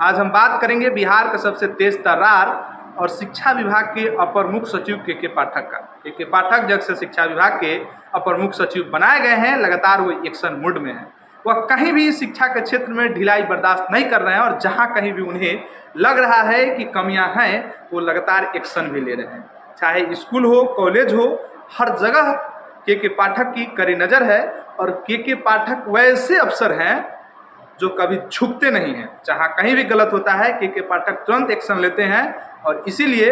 आज हम बात करेंगे बिहार का सबसे तेज तर्रार और शिक्षा विभाग के अपर मुख्य सचिव के पाठक का। के पाठक जब से शिक्षा विभाग के अपर मुख्य सचिव बनाए गए हैं, लगातार वो एक्शन मोड में हैं। वह कहीं भी शिक्षा के क्षेत्र में ढिलाई बर्दाश्त नहीं कर रहे हैं और जहां कहीं भी उन्हें लग रहा है कि कमियां हैं, वो लगातार एक्शन भी ले रहे हैं। चाहे स्कूल हो, कॉलेज हो, हर जगह के पाठक की कड़ी नज़र है। और के पाठक वैसे अफसर हैं जो कभी झुकते नहीं हैं। जहाँ कहीं भी गलत होता है, के पाठक तुरंत एक्शन लेते हैं और इसीलिए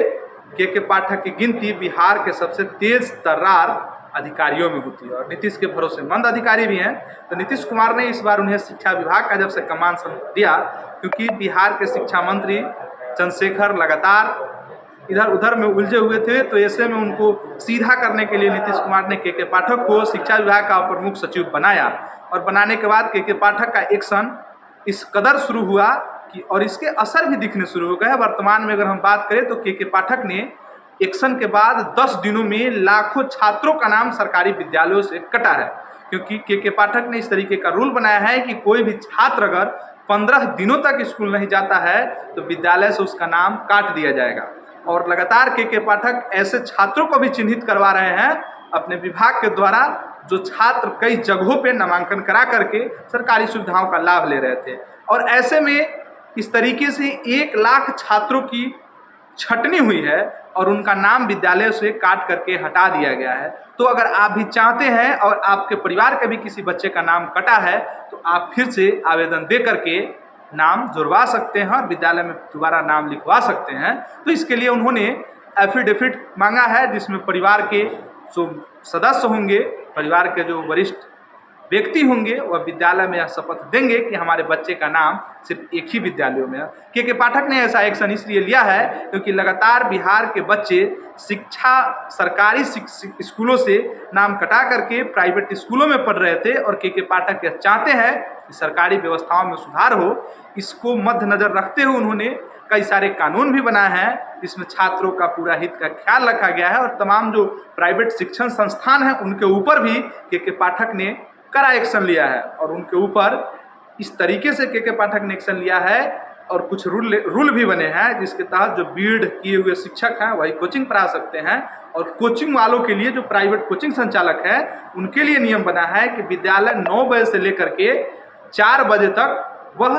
के पाठक की गिनती बिहार के सबसे तेज तर्रार अधिकारियों में होती है और नीतीश के भरोसेमंद अधिकारी भी हैं। तो नीतीश कुमार ने इस बार उन्हें शिक्षा विभाग का जब से कमान दिया, क्योंकि बिहार के शिक्षा मंत्री चंद्रशेखर लगातार इधर उधर में उलझे हुए थे, तो ऐसे में उनको सीधा करने के लिए नीतीश कुमार ने के पाठक को शिक्षा विभाग का अपर मुख्य सचिव बनाया। और बनाने के बाद के पाठक का एक्शन इस कदर शुरू हुआ कि और इसके असर भी दिखने शुरू हो गए। वर्तमान में अगर हम बात करें तो के पाठक ने एक्शन के बाद 10 दिनों में लाखों छात्रों का नाम सरकारी विद्यालयों से कटा है, क्योंकि के पाठक ने इस तरीके का रूल बनाया है कि कोई भी छात्र अगर 15 दिनों तक स्कूल नहीं जाता है तो विद्यालय से उसका नाम काट दिया जाएगा। और लगातार के पाठक ऐसे छात्रों को भी चिन्हित करवा रहे हैं अपने विभाग के द्वारा, जो छात्र कई जगहों पे नामांकन करा करके सरकारी सुविधाओं का लाभ ले रहे थे। और ऐसे में इस तरीके से 1 लाख छात्रों की छटनी हुई है और उनका नाम विद्यालय से काट करके हटा दिया गया है। तो अगर आप भी चाहते हैं और आपके परिवार के भी किसी बच्चे का नाम कटा है, तो आप फिर से आवेदन दे करके नाम जुड़वा सकते हैं और विद्यालय में दोबारा नाम लिखवा सकते हैं। तो इसके लिए उन्होंने एफिडेविट मांगा है, जिसमें परिवार के जो सदस्य होंगे, परिवार के जो वरिष्ठ व्यक्ति होंगे, वह विद्यालय में शपथ देंगे कि हमारे बच्चे का नाम सिर्फ एक ही विद्यालयों में है। के पाठक ने ऐसा एक्शन इसलिए लिया है क्योंकि लगातार बिहार के बच्चे सरकारी स्कूलों से नाम कटा करके प्राइवेट स्कूलों में पढ़ रहे थे और के पाठक चाहते हैं कि सरकारी व्यवस्थाओं में सुधार हो। इसको मद्देनजर रखते हुए उन्होंने कई सारे कानून भी बनाए हैं, जिसमें छात्रों का पूरा हित का ख्याल रखा गया है। और तमाम जो प्राइवेट शिक्षण संस्थान हैं उनके ऊपर भी के पाठक ने कड़ा एक्शन लिया है और उनके ऊपर इस तरीके से के पाठक ने एक्शन लिया है। और कुछ रूल भी बने हैं जिसके तहत जो बीएड किए हुए शिक्षक हैं वही कोचिंग पढ़ा सकते हैं। और कोचिंग वालों के लिए जो प्राइवेट कोचिंग संचालक है उनके लिए नियम बना है कि विद्यालय 9 बजे से लेकर के 4 बजे तक वह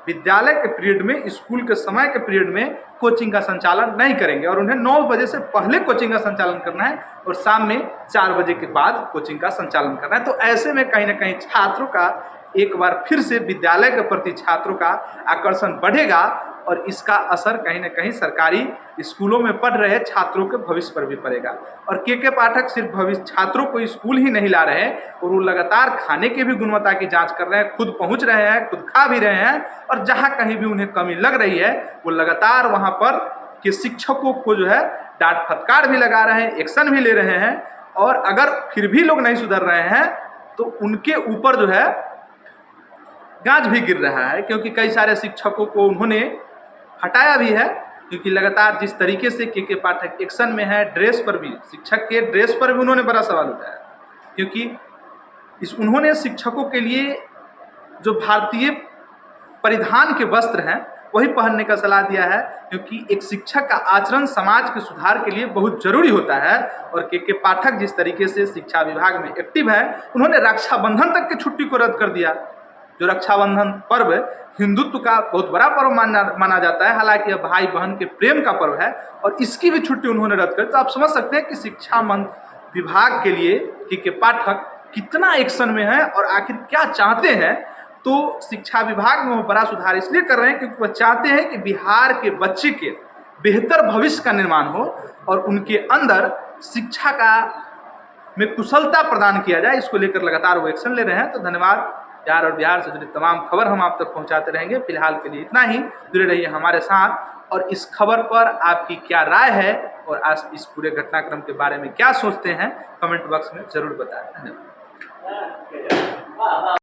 विद्यालय के पीरियड में, स्कूल के समय के पीरियड में कोचिंग का संचालन नहीं करेंगे और उन्हें 9 बजे से पहले कोचिंग का संचालन करना है और शाम में 4 बजे के बाद कोचिंग का संचालन करना है। तो ऐसे में कहीं ना कहीं छात्रों का एक बार फिर से विद्यालय के प्रति छात्रों का आकर्षण बढ़ेगा और इसका असर कहीं ना कहीं सरकारी स्कूलों में पढ़ रहे छात्रों के भविष्य पर भी पड़ेगा। और के पाठक सिर्फ भविष्य छात्रों को स्कूल ही नहीं ला रहे हैं और वो लगातार खाने की भी गुणवत्ता की जांच कर रहे हैं, खुद पहुंच रहे हैं, खुद खा भी रहे हैं। और जहां कहीं भी उन्हें कमी लग रही है वो लगातार वहां पर के शिक्षकों को जो है डांट फटकार भी लगा रहे हैं, एक्शन भी ले रहे हैं। और अगर फिर भी लोग नहीं सुधर रहे हैं तो उनके ऊपर जो है गाज भी गिर रहा है, क्योंकि कई सारे शिक्षकों को उन्होंने हटाया भी है। क्योंकि लगातार जिस तरीके से के पाठक एक्शन में है, ड्रेस पर भी, शिक्षक के ड्रेस पर भी उन्होंने बड़ा सवाल उठाया, क्योंकि उन्होंने शिक्षकों के लिए जो भारतीय परिधान के वस्त्र हैं वही पहनने का सलाह दिया है, क्योंकि एक शिक्षक का आचरण समाज के सुधार के लिए बहुत जरूरी होता है। और के पाठक जिस तरीके से शिक्षा विभाग में एक्टिव है, उन्होंने रक्षाबंधन तक की छुट्टी को रद्द कर दिया। जो रक्षाबंधन पर्व हिंदुत्व का बहुत बड़ा पर्व माना जाता है, हालांकि यह भाई बहन के प्रेम का पर्व है और इसकी भी छुट्टी उन्होंने रद्द कर। तो आप समझ सकते हैं कि शिक्षा विभाग के लिए के पाठक कितना एक्शन में है और आखिर क्या चाहते हैं। तो शिक्षा विभाग में वो बड़ा सुधार इसलिए कर रहे हैं क्योंकि वह चाहते हैं कि बिहार के बच्चे के बेहतर भविष्य का निर्माण हो और उनके अंदर शिक्षा का में कुशलता प्रदान किया जाए। इसको लेकर लगातार वो एक्शन ले रहे हैं। तो धन्यवाद। बिहार और बिहार से जुड़ी तमाम खबर हम आप तक पहुंचाते रहेंगे। फिलहाल के लिए इतना ही। जुड़े रहिए हमारे साथ और इस खबर पर आपकी क्या राय है और आज इस पूरे घटनाक्रम के बारे में क्या सोचते हैं, कमेंट बॉक्स में जरूर बताएं। धन्यवाद।